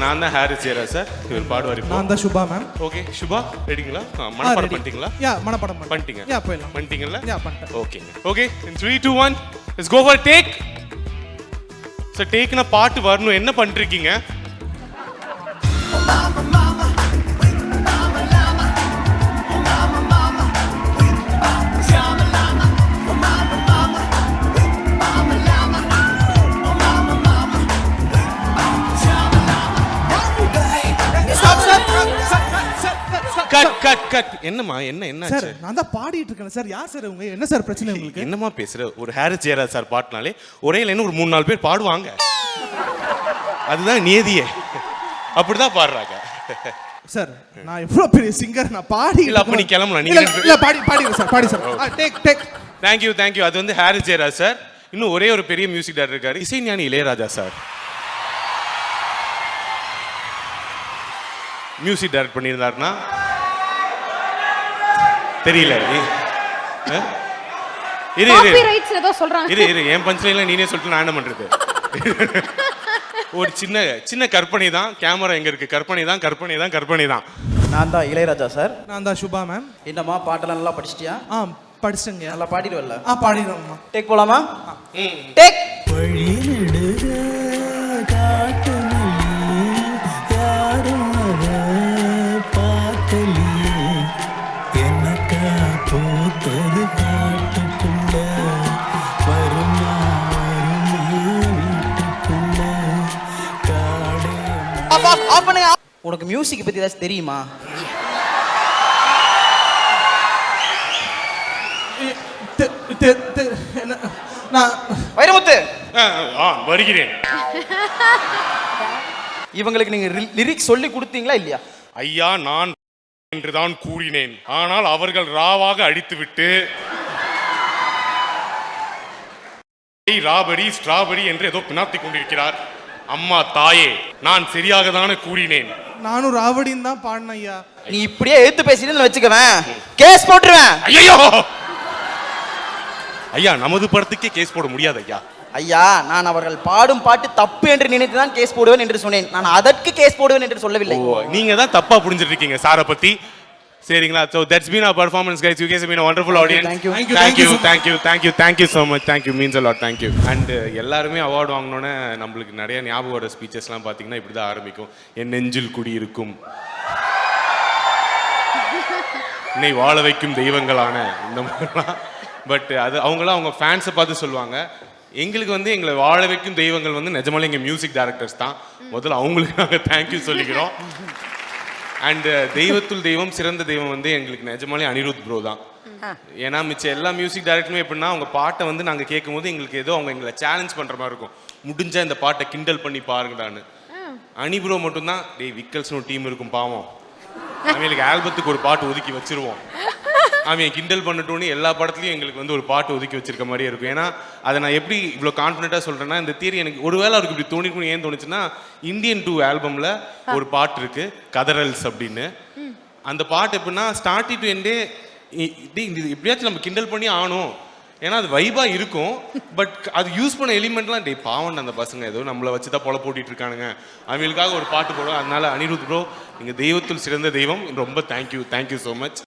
நான் தான் ஹாரிஸ் ஜெயராஜ் சார். இவர் பாடுவார் இப்போ. நான் தான் சுபா மேம். ஓகே சுபா ரெடிங்களா? மனப்பாடம் பண்ணிட்டீங்களா? யா மனப்பாடம் பண்ணிட்டீங்க. யா போயிடலாம். பண்ணிட்டீங்களா? யா பண்ணிட்டேன். ஓகேங்க. Okay in 3 2 1 let's go for take. Sir டேக்னா பாட்டு வரணும். என்ன பண்ணிருக்கீங்க? கட் என்னம்மா என்ன சார் நான் தான் பாடிட்டு இருக்கேன் சார். யார் சார் உங்க? என்ன சார் பிரச்சனை உங்களுக்கு? என்னம்மா பேசுற? ஒரு ஹாரிஸ் ஜெயராஜ் சார் பாட்டுனாலே ஒரே லைன் ஒரு 3-4 பேர் பாடுவாங்க. அதுதான் நியதியே. அப்படிதான் பாடுறாங்க. சார் நான் எவ்வளவு பெரிய சிங்கர், நான் பாடி இல்ல அப்ப நீ கிளம்பலாம். நீ இல்ல பாடி சார், பாடி சார். Take thank you. அது வந்து ஹாரிஸ் ஜெயராஜ் சார். இன்னும் ஒரே ஒரு பெரிய மியூசிக் டைரக்டர் இருக்காரு, இசைஞானி இளையராஜா சார். மியூசிக் டைரக்ட் பண்ணியிருந்தாருன்னா தெரியல. இரு என் பஞ்ச்லைன்ல நீனே சொல்லிட்டு நான் என்ன பண்றது? ஒரு சின்ன கற்பனை தான். கேமரா எங்க இருக்கு? கற்பனை தான். நான் தான் இளையராஜா சார். நான் தான் சுபா மேம். என்னம்மா பாட்டெல்லாம் நல்லா படிச்சிட்டியா? படிச்சேங்க. நல்லா பாடிடுவல்ல? பாடிடுறோம்மா. டேக் போலாமா? டேக். உனக்கு மியூசிக் பத்தி ஏதாச்சும் தெரியுமா? வைரமுத்து வருகிறேன். இவங்களுக்கு நீங்க லிரிக்ஸ் சொல்லி கொடுத்தீங்களா இல்லையா? ஐயா நான் என்றுதான் கூறினேன். ஆனால் அவர்கள் ராவாக அடித்துவிட்டு ராபரி ஸ்ட்ராபெரி என்று ஏதோ பினாத்தி கொண்டிருக்கிறார். அம்மா தாயே, நான் சரியாக தானே கூறினேன். நானும் ராவடின்னு தான் பாடினேன் ஐயா. நீ இப்படியே எடுத்து பேசிட்டு வச்சுக்கவேன், கேஸ் போட்டுருவேன். ஐயா நமது படத்துக்கே கேஸ் போட முடியாது ஐயா. ஐயா நான் அவர்கள் பாடும் பாட்டு தப்பு என்று நினைத்துதான் கேஸ் போடுவேன் என்று சொன்னேன். நான் அதற்கு கேஸ் போடுவேன் என்று சொல்லவில்லை. நீங்க தான் தப்பா புரிஞ்சிட்டு இருக்கீங்க சாரை பத்தி. சரிங்களா? So that's been our performance guys. You guys have been a wonderful audience. Thank you so much. Thank you means a lot. Thank you. And எல்லாருமே அவார்ட் வாங்கணும்னு நம்மளுக்கு நிறைய ஞாபகம் வர ஸ்பீச்சஸ்லாம் பார்த்தீங்கன்னா இப்படி தான் ஆரம்பிக்கும். என் நெஞ்சில் குடியிருக்கும் என்னை வாழ வைக்கும் தெய்வங்களான இந்த மாதிரிலாம். பட் அது அவங்களாம் அவங்க ஃபேன்ஸை பார்த்து சொல்லுவாங்க. எங்களுக்கு வந்து எங்களை வாழ வைக்கும் தெய்வங்கள் வந்து நிஜமாலே எங்கள் மியூசிக் டைரக்டர்ஸ் தான். முதல்ல அவங்களுக்கு நாங்கள் தேங்க்யூ சொல்லிக்கிறோம். அண்ட் தெய்வத்துள் தெய்வம் சிறந்த தெய்வம் வந்து எங்களுக்கு நிஜமாலே அனிருத் ப்ரோ தான். ஏன்னா மிச்சம் எல்லா மியூசிக் டைரக்டருமே எப்படின்னா அவங்க பாட்டை வந்து நாங்கள் கேட்கும் போது எங்களுக்கு ஏதோ அவங்க எங்களை சேலஞ்ச் பண்ணுற மாதிரி இருக்கும். முடிஞ்சா இந்த பாட்டை கிண்டல் பண்ணி பாருங்கடான்னு. அனி ப்ரோ மட்டும்தான் டேய் விக்கல்ஸ்னு ஒரு டீம் இருக்கும் பாவம், அவங்களுக்கு ஆல்பத்துக்கு ஒரு பாட்டு ஒதுக்கி வச்சிருவோம், அவன் கிண்டல் பண்ணட்டோன்னு எல்லா படத்துலையும் எங்களுக்கு வந்து ஒரு பாட்டு ஒதுக்கி வச்சிருக்க மாதிரியே இருக்கும். ஏன்னா அதை நான் எப்படி இவ்வளோ கான்ஃபிடென்ட்டாக சொல்கிறேன்னா, இந்த தியரி எனக்கு ஒருவேளை அவருக்கு இப்படி தோணிக்கணும். ஏன் தோணுச்சுன்னா, இந்தியன் 2 ஆல்பமில் ஒரு பாட்டு இருக்குது கதரல்ஸ் அப்படின்னு. அந்த பாட்டு எப்படின்னா ஸ்டார்டிங் டு எண்டே எப்படியாச்சும் நம்ம கிண்டல் பண்ணி ஆகணும். ஏன்னா அது வைபாக இருக்கும். பட் அது யூஸ் பண்ண எலிமெண்ட்லாம் டே பாவன் அந்த பசங்க ஏதோ நம்மளை வச்சு தான் பொல போட்டிட்டு இருக்கானுங்க, அவங்களுக்காக ஒரு பாட்டு போடுவோம். அதனால அனிருத் ப்ரோ நீங்கள் தெய்வத்துள் சிறந்த தெய்வம். ரொம்ப தேங்க்யூ ஸோ மச்.